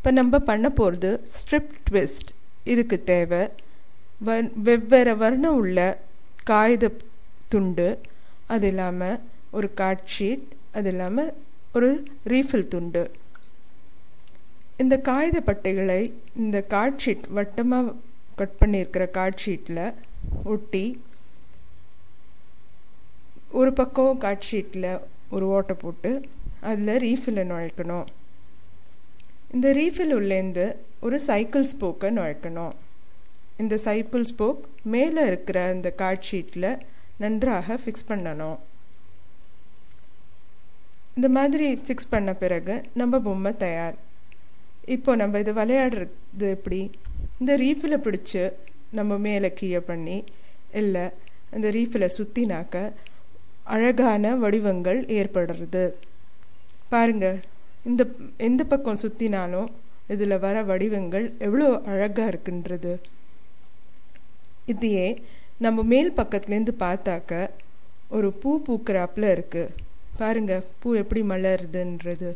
இப்போ நம்ம பண்ண போகிறது ஸ்ட்ரிப் ட்விஸ்ட். இதுக்கு தேவை வெவ்வேறு வர்ணம் உள்ள காகித துண்டு, அது இல்லாமல் ஒரு கார்ட் ஷீட், அது இல்லாமல் ஒரு ரீஃபில் துண்டு. இந்த காகித பட்டைகளை இந்த கார்ட் ஷீட் வட்டமாக கட் பண்ணியிருக்கிற கார்ட் ஷீட்டில் ஒட்டி ஒரு பக்கம் கார்ட் ஷீட்டில் ஒரு ஓட்டை போட்டு அதில் ரீஃபில்லை நுழைக்கணும். இந்த ரீஃபில் உள்ளேருந்து ஒரு சைக்கிள் ஸ்போக்கை நுழைக்கணும். இந்த சைக்கிள் ஸ்போக் மேலே இருக்கிற இந்த கார்ட் ஷீட்டில் நன்றாக ஃபிக்ஸ் பண்ணணும். இந்த மாதிரி ஃபிக்ஸ் பண்ண பிறகு நம்ம பொம்மை தயார். இப்போ நம்ம இது விளையாடுறது எப்படி? இந்த ரீஃபிலை பிடிச்சி நம்ம மேலே கீழே பண்ணி இல்லை இந்த ரீஃபிலை சுற்றினாக்க அழகான வடிவங்கள் ஏற்படுறது. பாருங்கள், இந்த எந்த பக்கம் சுற்றினாலும் இதில் வர வடிவங்கள் எவ்வளோ அழகாக இருக்குன்றது. இதையே நம்ம மேல் பக்கத்துலேருந்து பார்த்தாக்க ஒரு பூ பூக்கிறாப்புல இருக்குது. பாருங்கள் பூ எப்படி மலருதுன்றது.